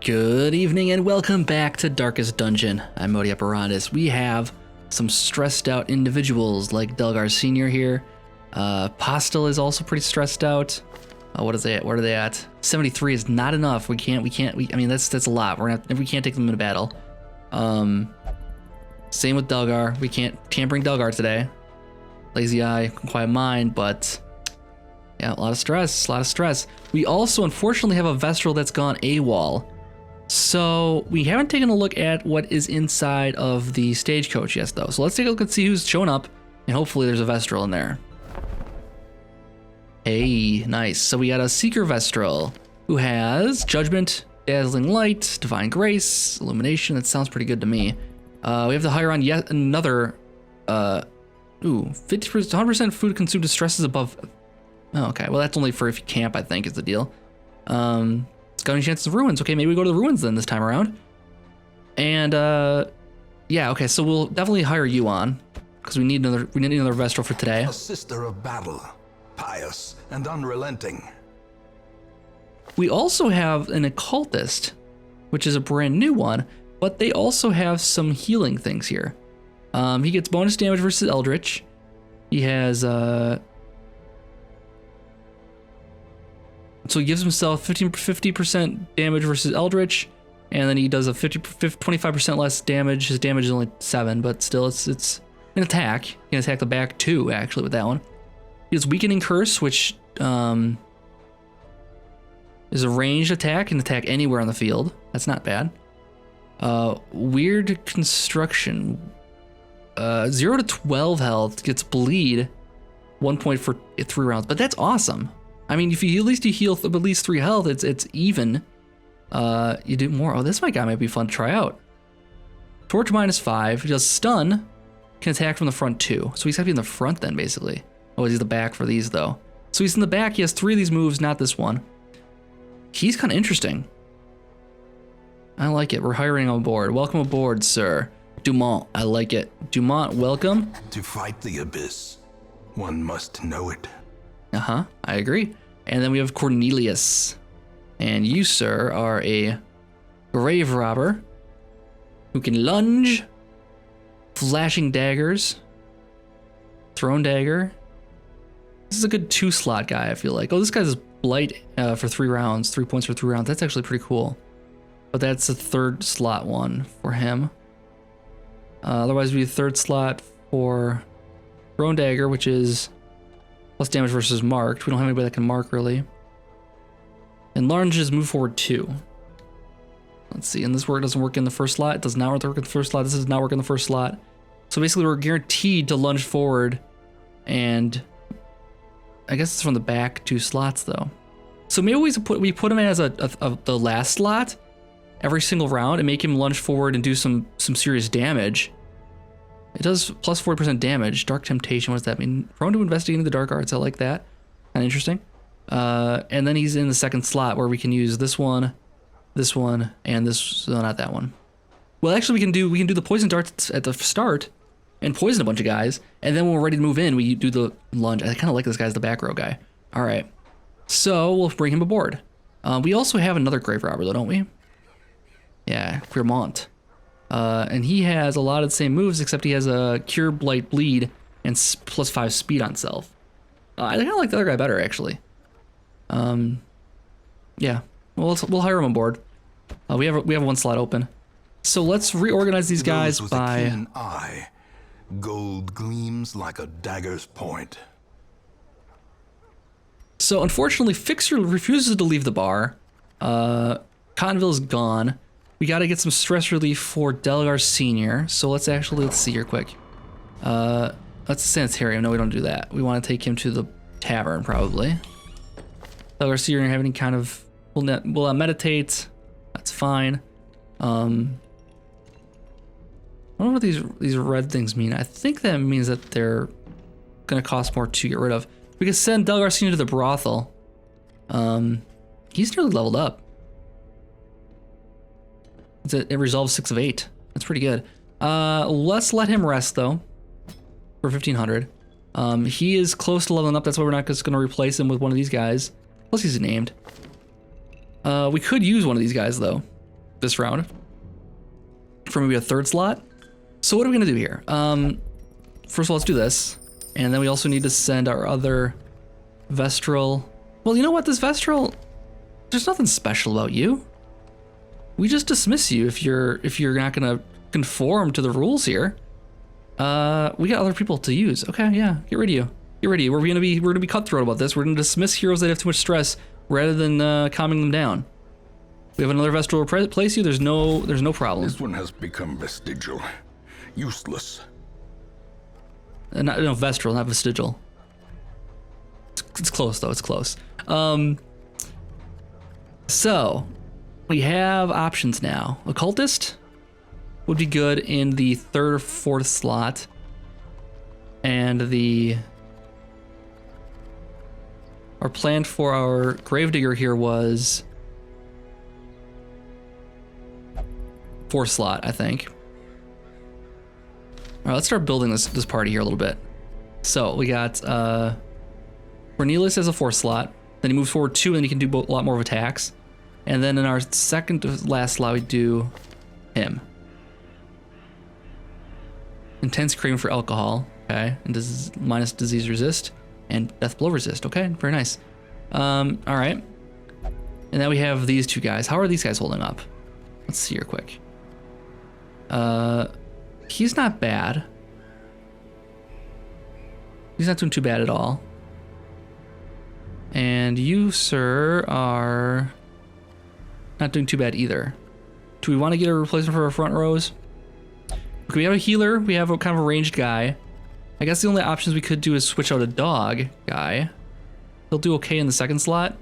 Good evening and welcome back to Darkest Dungeon. I'm Modi Operandus. We have some stressed out individuals like Delgar Sr. here. Postel is also pretty stressed out. What are they at? 73 is not enough. I mean, that's a lot. We can't take them into battle. Same with Delgar. We can't bring Delgar today. Lazy eye, quiet mind, but yeah, a lot of stress. We also unfortunately have a Vestral that's gone AWOL. So we haven't taken a look at what is inside of the stagecoach yet though. So let's take a look and see who's shown up, and hopefully there's a Vestral in there. Hey, nice. So we got a Seeker Vestral who has Judgment, Dazzling Light, Divine Grace, Illumination. That sounds pretty good to me. We have to hire on yet another 100% food consumed distresses above. Oh, okay, well that's only for if you camp, I think is the deal. Scouting chances of ruins. Okay, maybe we go to the ruins then this time around. And yeah, okay, so we'll definitely hire you on because we need another Vestral for today. A sister of battle, pious and unrelenting. We also have an occultist, which is a brand new one, but they also have some healing things here. He gets bonus damage versus Eldritch. He has so he gives himself 50% damage versus Eldritch, and then he does a 25% less damage. His damage is only 7, but still it's an attack. He can attack the back too, actually, with that one. He has Weakening Curse, which is a ranged attack, can attack anywhere on the field. That's not bad. Weird Construction. 0 to 12 health, gets bleed, 1 point for 3 rounds, but that's awesome. I mean, if you heal at least 3 health, it's even. You do more. Oh, this guy might be fun to try out. Torch -5. He does stun. Can attack from the front too. So he's got to be in the front then, basically. Oh, he's the back for these though. So he's in the back. He has 3 of these moves, not this one. He's kind of interesting. I like it. We're hiring on board. Welcome aboard, sir. Dumont. I like it. Dumont, welcome. To fight the abyss, one must know it. I agree. And then we have Cornelius. And you, sir, are a grave robber who can lunge, flashing daggers, thrown dagger. This is a good 2-slot guy, I feel like. Oh, this guy's blight for 3 rounds, 3 points for 3 rounds. That's actually pretty cool. But that's a 3rd slot one for him. Otherwise, we do 3rd slot for thrown dagger, which is plus damage versus marked. We don't have anybody that can mark really. And large is move forward 2. Let's see, and this doesn't work in the 1st slot. It does not work in the 1st slot. This does not work in the 1st slot. So basically we're guaranteed to lunge forward, and I guess it's from the back 2 slots though. So maybe we put him as the last slot every single round and make him lunge forward and do some serious damage. It does plus 40% damage. Dark Temptation, what does that mean? Prone to investigating the dark arts, I like that. Kind of interesting. And then he's in the 2nd slot where we can use this one, and this, no, not that one. Well, actually we can do the poison darts at the start and poison a bunch of guys, and then when we're ready to move in, we do the lunge. I kind of like this guy as the back row guy. All right, so we'll bring him aboard. We also have another grave robber though, don't we? Yeah, Clermont. And he has a lot of the same moves, except he has a Cure Blight Bleed and plus 5 speed on self. I kind of like the other guy better, actually. Yeah, well, we'll hire him on board. We have 1 slot open. So let's reorganize these guys by... A keen eye. Gold gleams like a dagger's point. So unfortunately, Fixer refuses to leave the bar. Cottonville's gone. We got to get some stress relief for Delgar Sr. So let's see here quick. Let's sanitarium. No, we don't do that. We want to take him to the tavern probably. Delgar Sr. having kind of will meditate. That's fine. I don't know what these red things mean. I think that means that they're gonna cost more to get rid of. We can send Delgar Sr. to the brothel. He's nearly leveled up. It resolves 6 of 8. That's pretty good. Let's let him rest though for 1500. He is close to leveling up. That's why we're not just going to replace him with one of these guys. Plus he's named. We could use one of these guys though. this round for maybe a third slot. So what are we gonna do here? First of all, let's do this. And then we also need to send our other Vestral. Well, you know what, this Vestral, there's nothing special about you. We just dismiss you if you're not gonna conform to the rules here. We got other people to use. Okay, yeah, get rid of you. Get rid of you. We're gonna be cutthroat about this. We're gonna dismiss heroes that have too much stress rather than calming them down. We have another Vestral to replace you. There's no problem. This one has become vestigial. Useless. No, Vestral, not vestigial. It's close though. It's close. So we have options now. Occultist would be good in the 3rd or 4th slot, and our plan for our Gravedigger here was 4th slot, I think. All right, let's start building this party here a little bit. So we got Cornelius as a 4th slot. Then he moves forward 2, and he can do a lot more of attacks. And then in our 2nd to last slot, we do him. Intense craving for alcohol. Okay, and minus disease resist and death blow resist. Okay, very nice. All right. And now we have these 2 guys. How are these guys holding up? Let's see here quick. He's not bad. He's not doing too bad at all. And you, sir, are not doing too bad either. Do we want to get a replacement for our front rows? We have a healer. We have a kind of a ranged guy. I guess the only options we could do is switch out a dog guy. He'll do okay in the 2nd slot.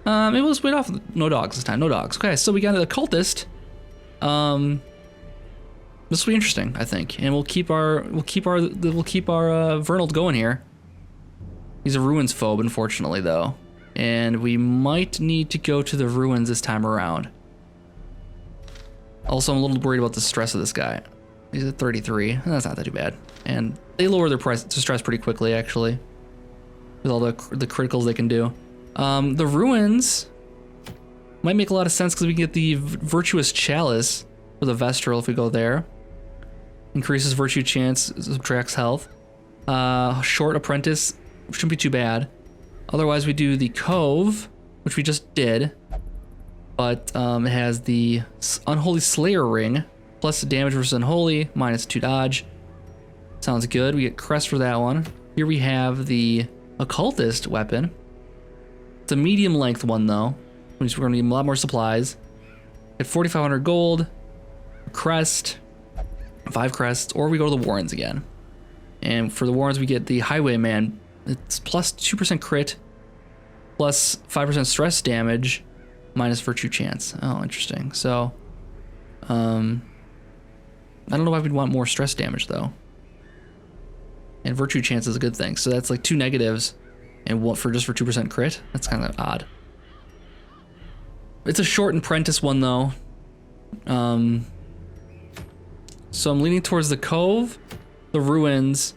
Maybe we'll split off. No dogs this time. No dogs. Okay, so we got an occultist. This will be interesting, I think, and we'll keep our Vernald going here. He's a ruins phobe, unfortunately, though, and we might need to go to the ruins this time around. Also, I'm a little worried about the stress of this guy. He's at 33. That's not that too bad, and they lower their price to stress pretty quickly, actually, with all the criticals they can do. The ruins might make a lot of sense because we can get the virtuous chalice for the Vestral if we go there. Increases virtue chance, subtracts health. Short apprentice shouldn't be too bad. Otherwise, we do the cove, which we just did, but it has the unholy slayer ring, plus damage versus unholy, minus 2 dodge. Sounds good. We get crest for that one. Here we have the occultist weapon. It's a medium length one though, which we're gonna need a lot more supplies. At 4,500 gold, crest, 5 crests, or we go to the Warrens again. And for the Warrens, we get the Highwayman. It's plus 2% crit, plus 5% stress damage, minus virtue chance. Oh, interesting. So, I don't know why we'd want more stress damage though. And virtue chance is a good thing. So that's like 2 negatives, and what for just for 2% crit? That's kind of odd. It's a short apprentice one though. So I'm leaning towards the cove, the ruins,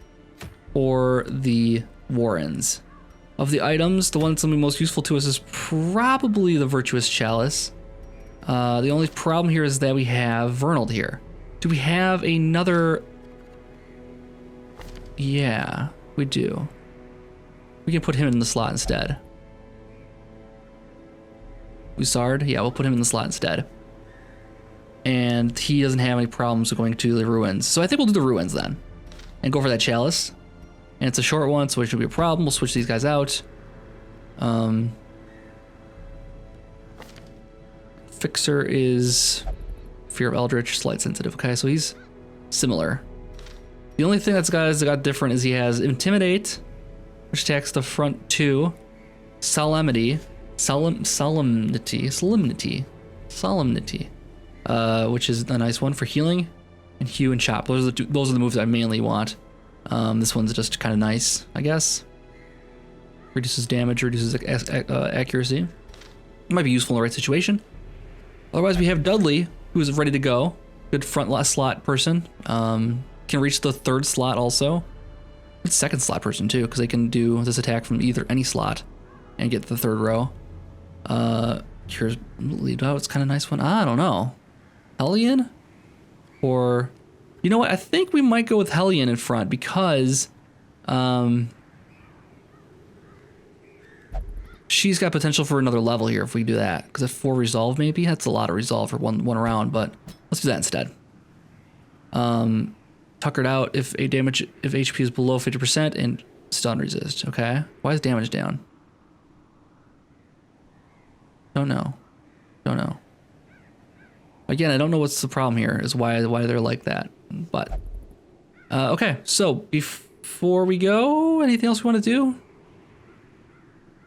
or the Warrens. Of the items, the one that's going to be most useful to us is probably the virtuous chalice. The only problem here is that we have Vernald here. Do we have another? Yeah, we do. We can put him in the slot instead. Usard? Yeah, we'll put him in the slot instead. And he doesn't have any problems going to the ruins. So I think we'll do the ruins then. And go for that chalice. And it's a short one, so it should be a problem. We'll switch these guys out. Fixer is Fear of Eldritch, slight sensitive. Okay, so he's similar. The only thing that's got different is he has Intimidate, which attacks the front 2. Solemnity, which is a nice one for healing, and Hue and Chop. Those are the moves I mainly want. This one's just kind of nice, I guess. Reduces damage, reduces accuracy. It might be useful in the right situation. Otherwise, we have Dudley, who is ready to go. Good front slot person. Can reach the 3rd slot also. Good 2nd slot person too, because they can do this attack from any slot and get the 3rd row. Cures lead out. It's kind of nice one. I don't know. Hellion? Or, you know what? I think we might go with Hellion in front because she's got potential for another level here if we do that. Because if 4 resolve maybe, that's a lot of resolve for one round, but let's do that instead. Tuckered out if HP is below 50% and stun resist. Okay. Why is damage down? Don't know. Again, I don't know what's the problem here, is why they're like that. But okay, so before we go, anything else we want to do?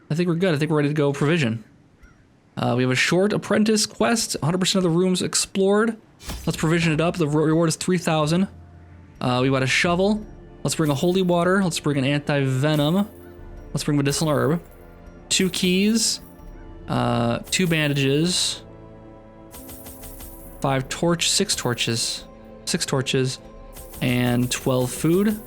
I think we're good. I think we're ready to go provision. We have a short apprentice quest, 100% of the rooms explored. Let's provision it up. The reward is 3,000. We got a shovel. Let's bring a holy water. Let's bring an anti-venom. Let's bring medicinal herb. 2 keys. 2 bandages. 6 torches. 6 torches. And 12 food.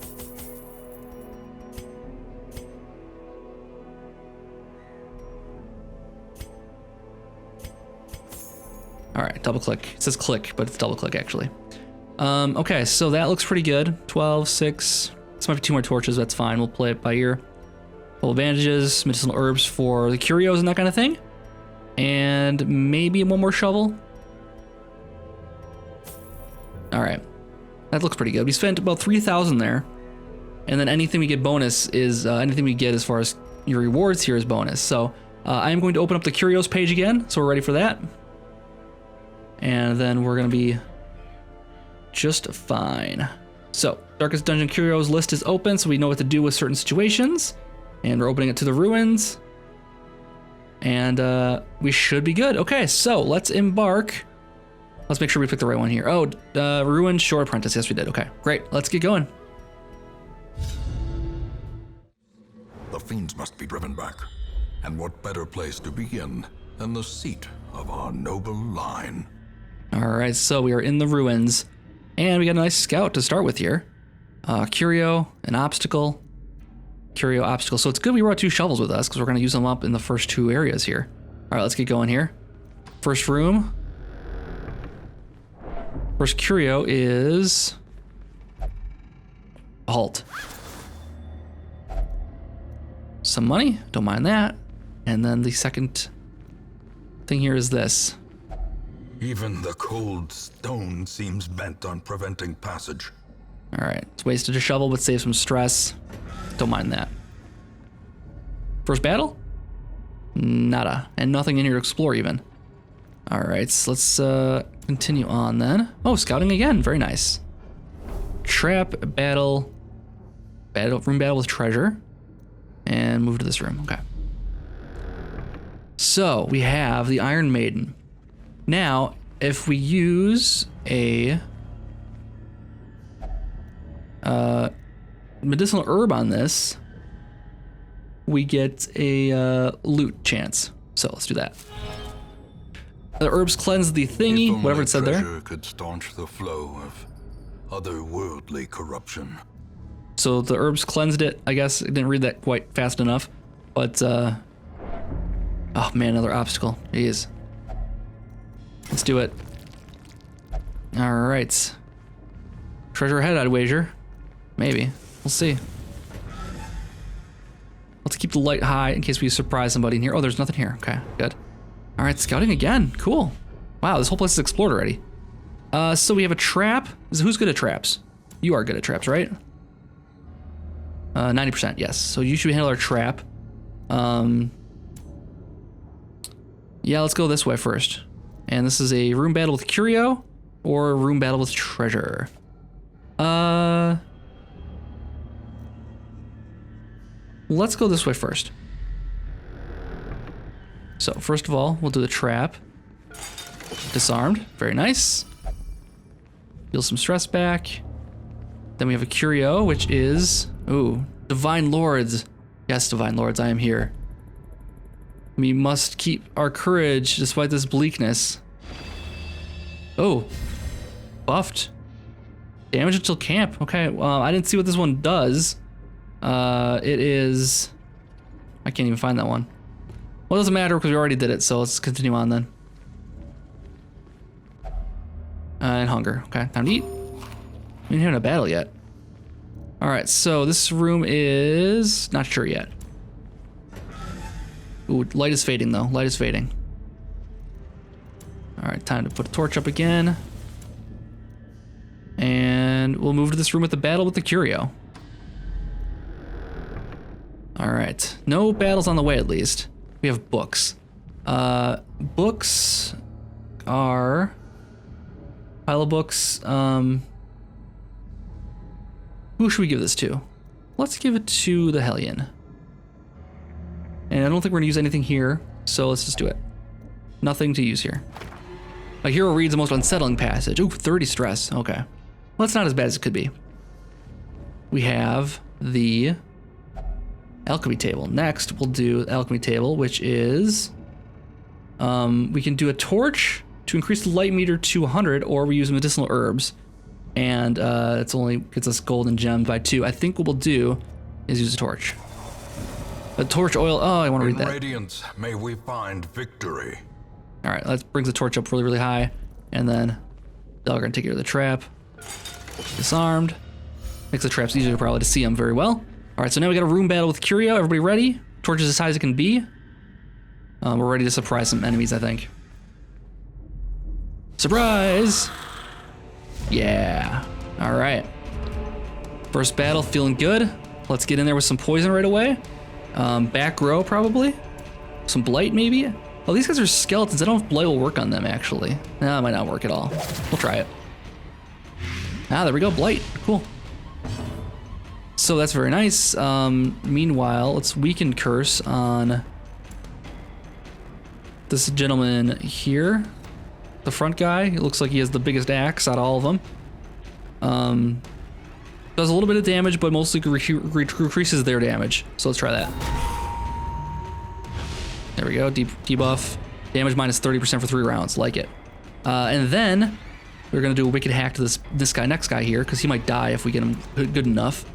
All right, double click. It says click, but it's double click actually. Okay, so that looks pretty good. 12, 6. This might be 2 more torches. That's fine. We'll play it by ear. Full bandages, medicinal herbs for the curios and that kind of thing. And maybe 1 more shovel. All right, that looks pretty good. We spent about 3,000 there. And then anything we get bonus is, anything we get as far as your rewards here is bonus. So I am going to open up the curios page again. So we're ready for that. And then we're going to be just fine. So, Darkest Dungeon Curios list is open, so we know what to do with certain situations. And we're opening it to the ruins. And we should be good. Okay, so let's embark. Let's make sure we pick the right one here. Oh, Ruined Shore Apprentice. Yes, we did. Okay, great. Let's get going. The fiends must be driven back. And what better place to begin than the seat of our noble line? All right, so we are in the ruins, and we got a nice scout to start with here. Curio, an obstacle, curio, obstacle. So it's good we brought 2 shovels with us because we're going to use them up in the first 2 areas here. All right, let's get going here. First room. First curio is a halt. Some money, don't mind that. And then the second thing here is this. Even the cold stone seems bent on preventing passage. All right, it's wasted a shovel, but save some stress. Don't mind that. First battle? Nada, and nothing in here to explore even. All right, so let's continue on then. Oh, scouting again, very nice. Trap, battle, room battle with treasure, and move to this room, okay. So we have the Iron Maiden. Now, if we use a medicinal herb on this, we get a loot chance. So let's do that. The herbs cleanse the thingy, whatever it said there. Treasure could staunch the flow of otherworldly corruption. So the herbs cleansed it. I guess I didn't read that quite fast enough, but oh man, another obstacle. Jeez. Let's do it. All right. Treasure ahead, I'd wager. Maybe. We'll see. Let's keep the light high in case we surprise somebody in here. Oh, there's nothing here. Okay, good. All right, scouting again. Cool. Wow, this whole place is explored already. So we have a trap. Who's good at traps? You are good at traps, right? 90%, yes. So you should handle our trap. Yeah, let's go this way first. And this is a room battle with curio or a room battle with treasure. Let's go this way first. So first of all, we'll do the trap. Disarmed, very nice. Deal some stress back. Then we have a curio, which is, ooh, Divine Lords. Yes, Divine Lords, I am here. We must keep our courage despite this bleakness. Oh, buffed. Damage until camp. Okay, well, I didn't see what this one does. It is, I can't even find that one. Well, it doesn't matter because we already did it, so let's continue on then. And hunger. Okay, time to eat. We ain't having a battle yet. All right, so this room is not sure yet. Ooh, light is fading though. Light is fading. All right, time to put a torch up again. And we'll move to this room with the battle with the curio. All right, no battles on the way at least. We have books. Books are pile of books. Who should we give this to? Let's give it to the Hellion. And I don't think we're gonna use anything here, so let's just do it. Nothing to use here. My hero reads the most unsettling passage. Ooh, 30 stress. Okay. Well, that's not as bad as it could be. We have the alchemy table. Next, we'll do the alchemy table, which is we can do a torch to increase the light meter to 100, or we use medicinal herbs, and it's only gets us gold and gems by 2. I think what we'll do is use a torch. A torch oil. Oh, I want to read that. In radiance, may we find victory. All right, let's bring the torch up really, really high, and then Dog gonna take care of the trap. Disarmed. Makes the traps easier probably to see them very well. All right, so now we got a room battle with Curio. Everybody ready? Torches as high as it can be. We're ready to surprise some enemies, I think. Surprise! Yeah. All right. First battle, feeling good. Let's get in there with some poison right away. Back row probably. Some blight maybe. Oh, these guys are skeletons. I don't know if blight will work on them actually. No, it might not work at all. We'll try it. Ah, there we go, blight. Cool. So that's very nice. Meanwhile, let's weaken curse on this gentleman here. The front guy. It looks like he has the biggest axe out of all of them. Does a little bit of damage, but mostly decreases their damage. So let's try that. There we go, debuff. Damage minus 30% for 3 rounds, like it. And then we're gonna do a wicked hack to this next guy here, because he might die if we get him good enough.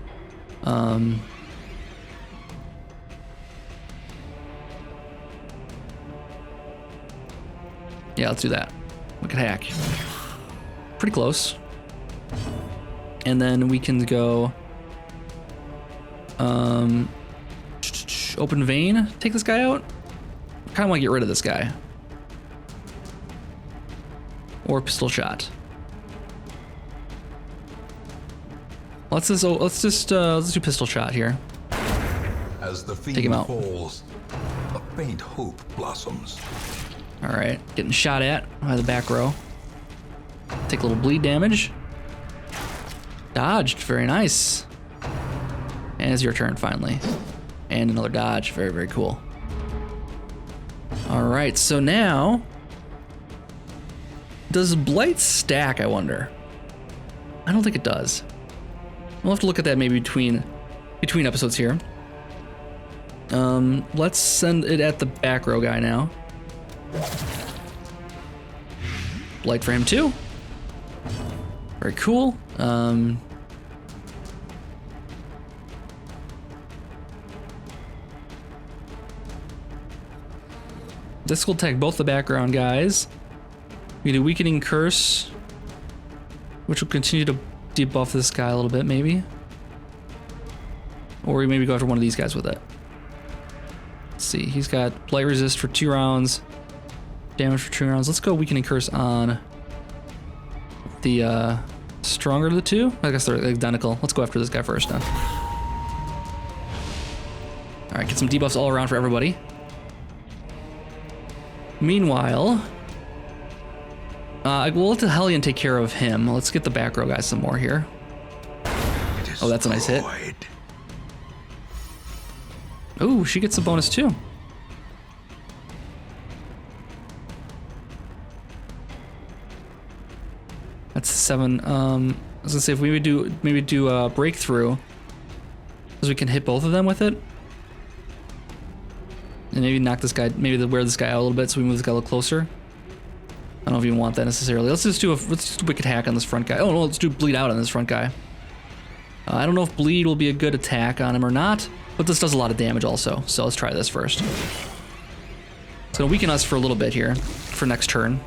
Yeah, let's do that. Wicked hack. Pretty close. And then we can go open vein, take this guy out. Kind of want to get rid of this guy. Or pistol shot. Let's do pistol shot here. As the Take him fiend out. falls, a faint hope blossoms. All right, getting shot at by the back row. Take a little bleed damage. Dodged, very nice. And it's your turn finally. And another dodge, very, very cool. All right, so now, does blight stack, I wonder? I don't think it does. We'll have to look at that maybe between episodes here. Let's send it at the back row guy now. Blight for him too. Very cool. This will attack both the background guys. We do weakening curse, which will continue to debuff this guy a little bit, maybe. Or we maybe go after one of these guys with it. Let's see, he's got blight resist for 2 rounds, damage for 2 rounds. Let's go weakening curse on the stronger of the two. I guess they're identical. Let's go after this guy first then. All right, get some debuffs all around for everybody. Meanwhile, we'll let the Hellion take care of him. Let's get the back row guys some more here. Oh, that's a nice hit. Ooh, she gets a bonus too. That's 7. I was gonna say if we would maybe do a breakthrough, because we can hit both of them with it. And maybe knock this guy, wear this guy out a little bit so we move this guy a little closer. I don't know if you want that necessarily. Let's just do a wicked hack on this front guy. Oh no, let's do bleed out on this front guy. I don't know if bleed will be a good attack on him or not, but this does a lot of damage also. So let's try this first. It's gonna weaken us for a little bit here, for next turn.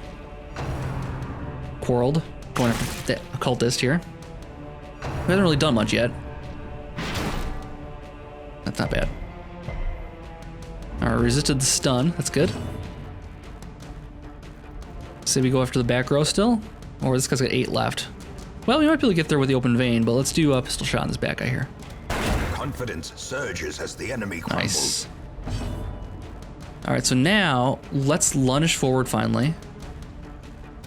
Quarreled, going after the occultist here. We haven't really done much yet. That's not bad. Alright, resisted the stun, that's good. Say we go after the back row still? Or this guy's got 8 left. Well, we might be able to get there with the open vein, but let's do a pistol shot on this back guy here. Confidence surges as the enemy crumbles. Nice. Alright, so now let's lunge forward finally.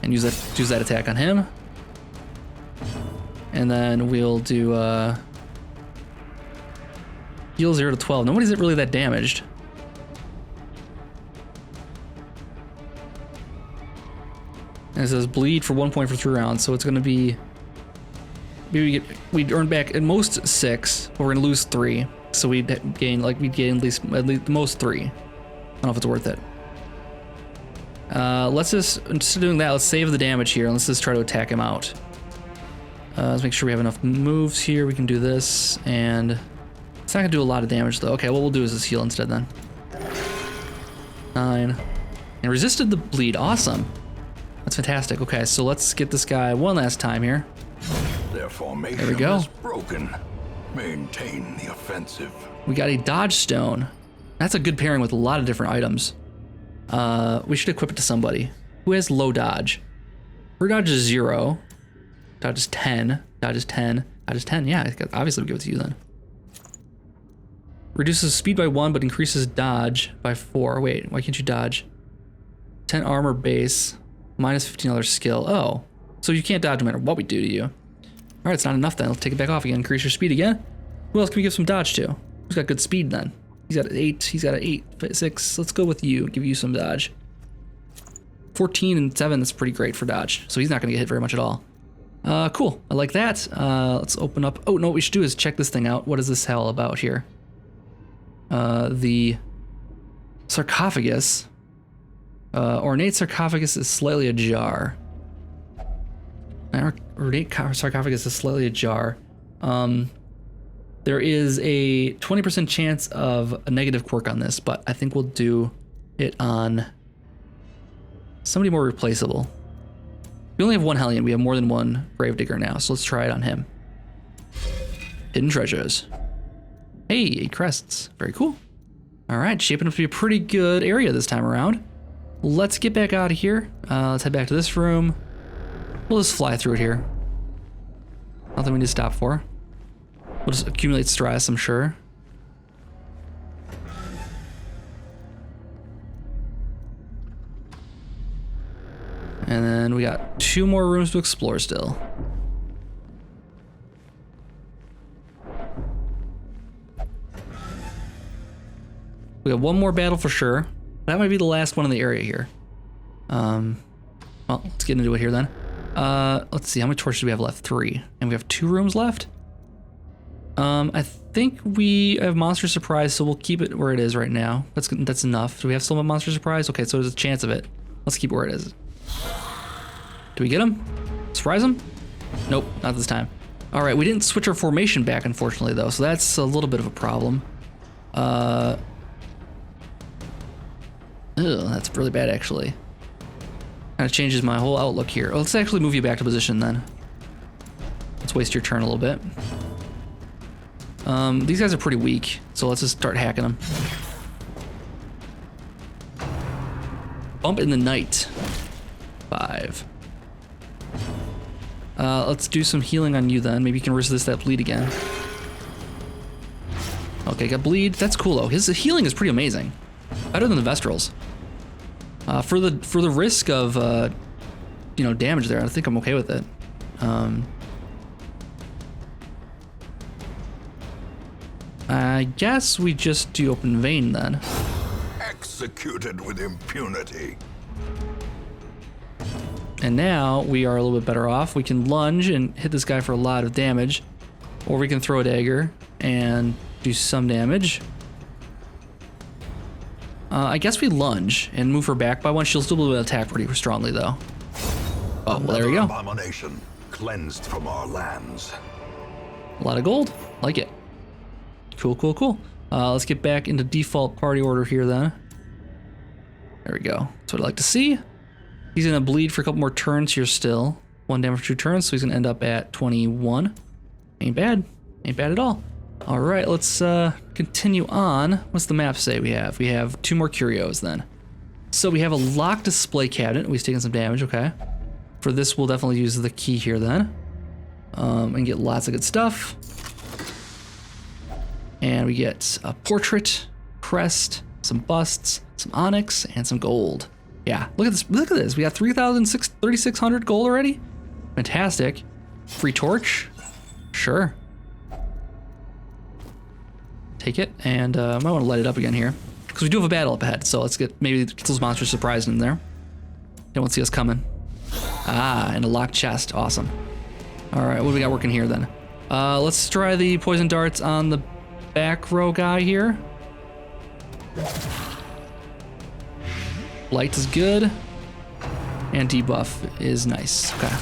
And use that attack on him. And then we'll do heal 0 to 12. Nobody's really that damaged. And it says bleed for 1 point for 3 rounds, so it's gonna be maybe we'd earn back at most 6, but we're gonna lose 3. So we'd gain at least the most 3. I don't know if it's worth it. Let's just, instead of doing that, let's save the damage here and let's just try to attack him out. Let's make sure we have enough moves here. We can do this, and it's not gonna do a lot of damage though. Okay, what we'll do is just heal instead then. 9. And resisted the bleed, awesome. That's fantastic. Okay, so let's get this guy one last time here. Their formation There we go. is broken. Maintain the offensive. We got a dodge stone. That's a good pairing with a lot of different items. We should equip it to somebody. Who has low dodge? Her dodge is 0. Dodge is 10. Dodge is 10. Dodge is 10. Yeah, obviously we give it to you then. Reduces speed by 1, but increases dodge by 4. Wait, why can't you dodge? 10 armor base, minus 15 other skill. Oh, so you can't dodge no matter what we do to you. All right, it's not enough then. Let's take it back off again. Increase your speed again. Who else can we give some dodge to? Who's got good speed then? He's got an 8. He's got an 8, 6. Let's go with you. Give you some dodge. 14 and 7. That's pretty great for dodge. So he's not gonna get hit very much at all. Cool. I like that. Let's open up. Oh no, what we should do is check this thing out. What is this hell about here? The sarcophagus. Ornate sarcophagus is slightly ajar. Ornate sarcophagus is slightly ajar. There is a 20% chance of a negative quirk on this, but I think we'll do it on somebody more replaceable. We only have 1 Hellion. We have more than 1 Gravedigger now, so let's try it on him. Hidden treasures. Hey, 8 crests. Very cool. All right, shaping up to be a pretty good area this time around. Let's get back out of here. Let's head back to this room. We'll just fly through it here. Nothing we need to stop for. We'll just accumulate stress, I'm sure. And then we got 2 more rooms to explore still. We got 1 more battle for sure. That might be the last one in the area here. Well, let's get into it here then. Let's see, how many torches do we have left? 3. And we have 2 rooms left? I think we have Monster Surprise, so we'll keep it where it is right now. That's enough. Do we have still a Monster Surprise? Okay, so there's a chance of it. Let's keep it where it is. Do we get him? Surprise him? Nope, not this time. All right, we didn't switch our formation back, unfortunately, though, so that's a little bit of a problem. That's really bad, actually. Kind of changes my whole outlook here. Let's actually move you back to position, then. Let's waste your turn a little bit. These guys are pretty weak, so let's just start hacking them. Bump in the night. 5. Let's do some healing on you then. Maybe you can resist that bleed again. Okay, got bleed. That's cool though. His healing is pretty amazing. Better than the Vestrals. For the risk of damage there, I think I'm okay with it. I guess we just do open vein then. Executed with impunity. And now we are a little bit better off. We can lunge and hit this guy for a lot of damage, or we can throw a dagger and do some damage. I guess we lunge and move her back by 1. She'll still be able to attack pretty strongly though. Oh, well, there we go. Abomination cleansed from our lands. A lot of gold. Like it. Cool, cool, cool. Let's get back into default party order here then. There we go. That's what I like to see. He's gonna bleed for a couple more turns here still. 1 damage for 2 turns, so he's gonna end up at 21. Ain't bad. Ain't bad at all. All right, let's continue on. What's the map say we have? We have 2 more curios then. So we have a locked display cabinet. We've taken some damage, okay. For this, we'll definitely use the key here then. And get lots of good stuff. And we get a portrait, crest, some busts, some onyx, and some gold. Yeah, look at this. Look at this. We got 3,600 gold already. Fantastic. Free torch. Sure. Take it, and I might want to light it up again here because we do have a battle up ahead. So let's maybe get those monsters surprised in there. They won't see us coming. Ah, and a locked chest. Awesome. All right, what do we got working here then? Let's try the poison darts on the back row guy here. Light is good, and debuff is nice. Okay.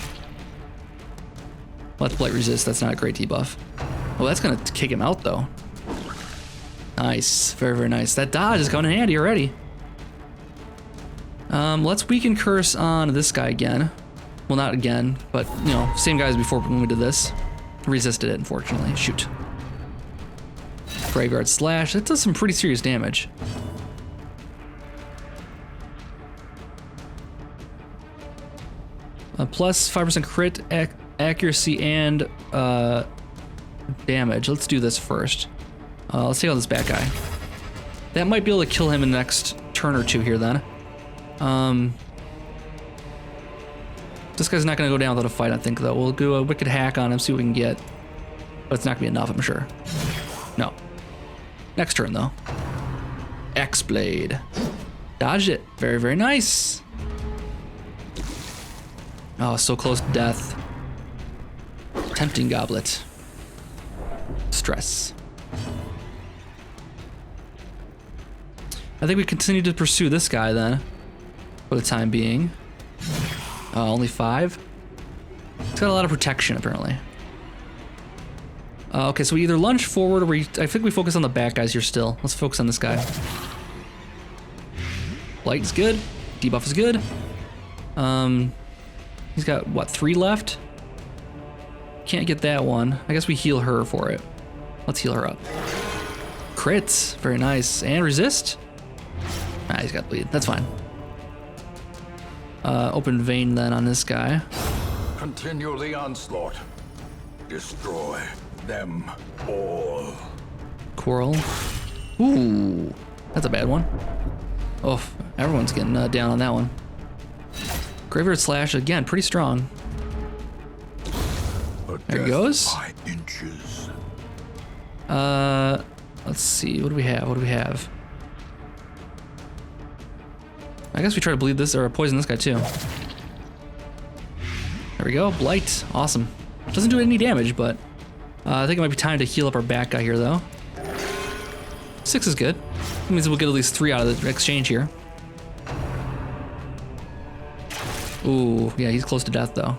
Let's blight resist. That's not a great debuff. Oh, that's gonna kick him out though. Nice, very, very nice. That dodge is coming in handy already. Let's weaken curse on this guy again. Well, not again, but you know, same guy as before when we did this. Resisted it, unfortunately. Shoot. Graveyard slash. That does some pretty serious damage. Plus 5% crit accuracy and damage. Let's do this first. Let's take out this bad guy. That might be able to kill him in the next turn or 2 here then. This guy's not going to go down without a fight, I think, though. We'll do a wicked hack on him, see what we can get. But it's not going to be enough, I'm sure. No. Next turn, though. X-Blade. Dodged it. Very, very nice. Oh, so close to death. Tempting goblet. Stress. I think we continue to pursue this guy then, for the time being. Only 5. It's got a lot of protection apparently. Okay, so we either lunge forward or I think we focus on the back guys here still. Let's focus on this guy. Light is good. Debuff is good. He's got what, 3 left? Can't get that one. I guess we heal her for it. Let's heal her up. Crits, very nice. And resist. Ah, he's got bleed. That's fine. Open vein then on this guy. Continue the onslaught. Destroy them all. Coral. Ooh, that's a bad one. Oh, everyone's getting down on that one. Graveyard slash again, pretty strong. There he goes. By inches. Let's see. What do we have? What do we have? I guess we try to bleed this or poison this guy too. There we go. Blight. Awesome. Doesn't do any damage, but I think it might be time to heal up our back guy here, though. 6 is good. That means we'll get at least 3 out of the exchange here. Ooh, yeah, he's close to death, though.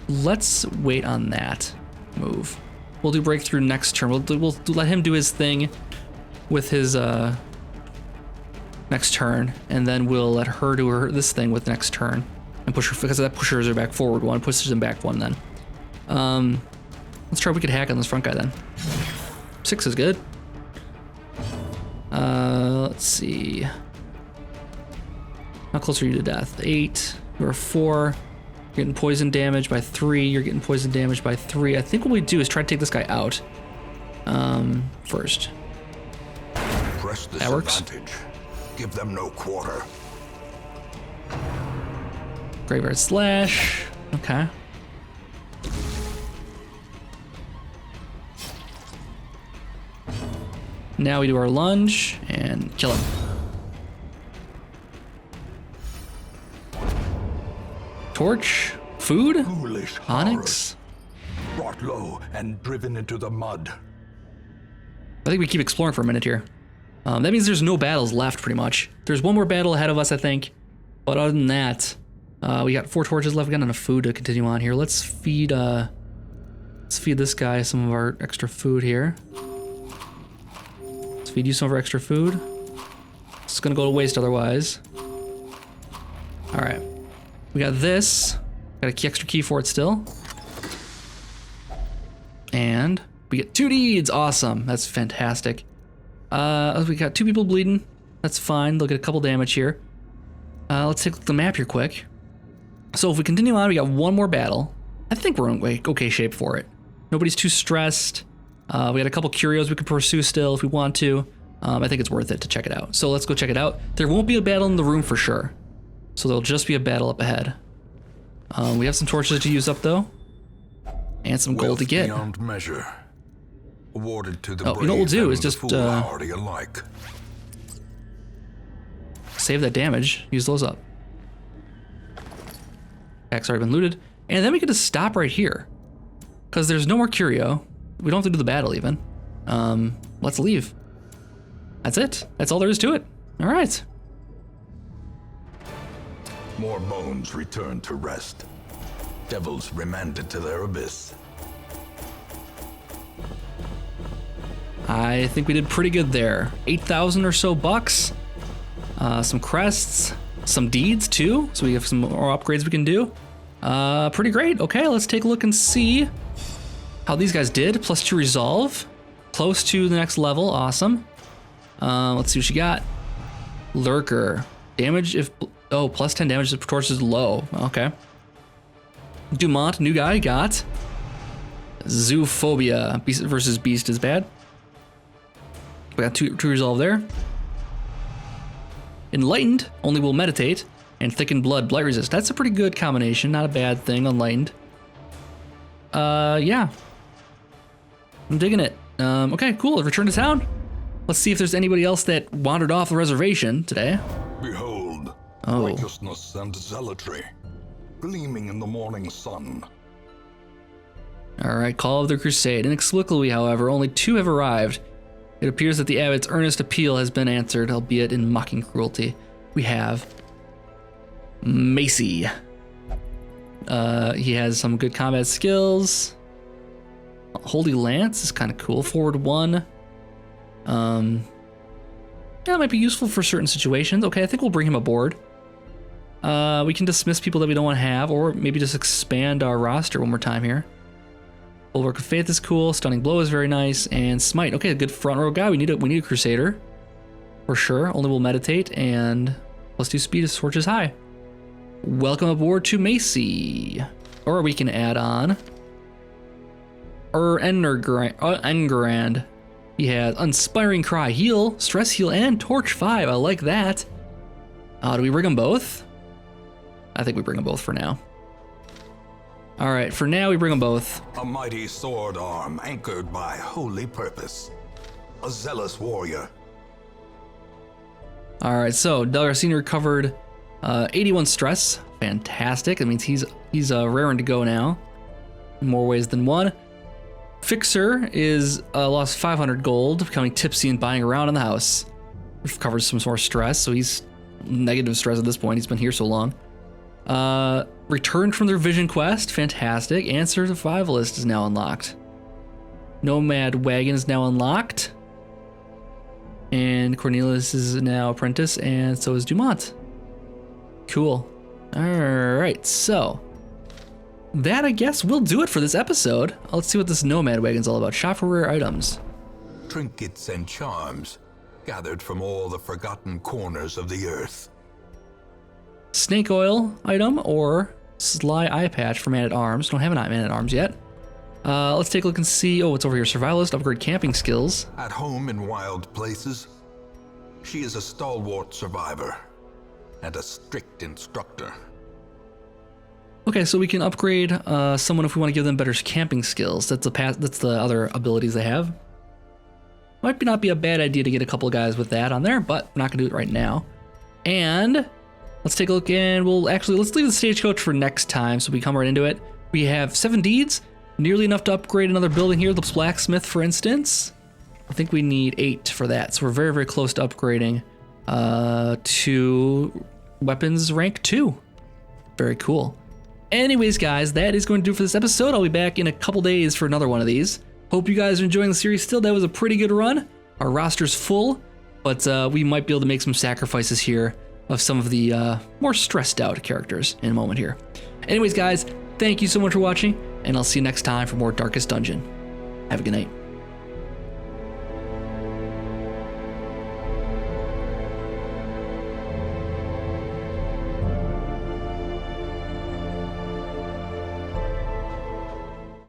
Let's wait on that move. We'll do breakthrough next turn. We'll let him do his thing with his next turn, and then we'll let her do this thing with next turn and push her, because that pushes her back forward one, pushes him back 1 then. Let's try wicked hack on this front guy then. 6 is good. Let's see. How close are you to death? 8. You're 4. You're getting poison damage by 3. You're getting poison damage by 3. I think what we do is try to take this guy out first. Press this that works. advantage. Give them no quarter. Graveyard slash. Okay. Now we do our lunge and kill him. Torch, food, Foolish onyx. horrors, brought low and driven into the mud. I think we keep exploring for a minute here. That means there's no battles left, pretty much. There's one more battle ahead of us, I think. But other than that, We got 4 torches left. We got enough food to continue on here. Let's feed this guy some of our extra food here. Let's feed you some of our extra food. It's gonna go to waste otherwise. All right, we got this. Got a extra key for it still. And we get 2 deeds. Awesome, that's fantastic. We got 2 people bleeding. That's fine. They'll get a couple damage here. Let's take a look at the map here quick. So if we continue on, we got 1 more battle. I think we're in okay shape for it. Nobody's too stressed. We got a couple curios we could pursue still if we want to. I think it's worth it to check it out. So let's go check it out. There won't be a battle in the room for sure. So there'll just be a battle up ahead. We have some torches to use up though. And some gold to get. Beyond measure. Awarded to the you know what we'll do is just save that damage. Use those up. Pack's already been looted. And then we can just stop right here. Because there's no more curio. We don't have to do the battle even. Let's leave. That's it. That's all there is to it. All right. More bones returned to rest. Devils remanded to their abyss. I think we did pretty good there. 8,000 or so bucks. Some crests. Some deeds too. So we have some more upgrades we can do. Pretty great. Okay, let's take a look and see how these guys did. +2 resolve. Close to the next level. Awesome. Let's see what you got. Lurker. Damage if... Oh, +10 damage if torch is low. Okay. Dumont, new guy, got Zoophobia. Beast versus Beast is bad. We got two resolve there. Enlightened, only will meditate. And Thickened Blood, blight resist. That's a pretty good combination. Not a bad thing, Enlightened. Yeah. I'm digging it. Okay, cool. Return to town. Let's see if there's anybody else that wandered off the reservation today. Behold, righteousness and zealotry, gleaming in the morning sun. All right, Call of the Crusade. Inexplicably, however, only 2 have arrived. It appears that the abbot's earnest appeal has been answered, albeit in mocking cruelty. We have Macy. He has some good combat skills. Holy Lance is kind of cool. Forward 1. Yeah, it might be useful for certain situations. Okay, I think we'll bring him aboard. We can dismiss people that we don't want to have, or maybe just expand our roster one more time here. Bulwark of Faith is cool. Stunning Blow is very nice, and Smite. Okay, a good front row guy. We need a Crusader for sure. Only will meditate, and +2 speed is torches high. Welcome aboard to Macy. Or we can add on Engrand. He has Inspiring Cry, Heal, Stress Heal, and Torch 5. I like that. Do we bring them both? I think we bring them both for now. All right, for now we bring them both. A mighty sword arm anchored by holy purpose. A zealous warrior. All right, so Delgar Senior recovered 81 stress. Fantastic. That means he's raring to go now in more ways than one. Fixer is lost 500 gold, becoming tipsy and buying around in the house. Recovers some more stress, so he's negative stress at this point. He's been here so long. Returned from their vision quest. Fantastic. And Survivalist is now unlocked. Nomad Wagon is now unlocked. And Cornelius is now apprentice, and so is Dumont. Cool. All right, so that, I guess, will do it for this episode. Let's see what this Nomad Wagon's all about. Shop for rare items. Trinkets and charms gathered from all the forgotten corners of the earth. Snake oil item or sly eye patch for man-at-arms. Don't have an man-at-arms yet. Let's take a look and see. Oh, what's over here? Survivalist, upgrade camping skills. At home in wild places, she is a stalwart survivor and a strict instructor. Okay, so we can upgrade someone if we want to give them better camping skills. That's the other abilities they have. Might not be a bad idea to get a couple of guys with that on there, but we're not gonna do it right now. And let's take a look, and let's leave the stagecoach for next time so we come right into it. We have 7 deeds, nearly enough to upgrade another building here, the blacksmith, for instance. I think we need 8 for that, so we're very, very close to upgrading to weapons rank 2. Very cool. Anyways, guys, that is going to do it for this episode. I'll be back in a couple days for another one of these. Hope you guys are enjoying the series still. That was a pretty good run. Our roster's full, but we might be able to make some sacrifices here of some of the more stressed out characters in a moment here. Anyways, guys, thank you so much for watching, and I'll see you next time for more Darkest Dungeon. Have a good night.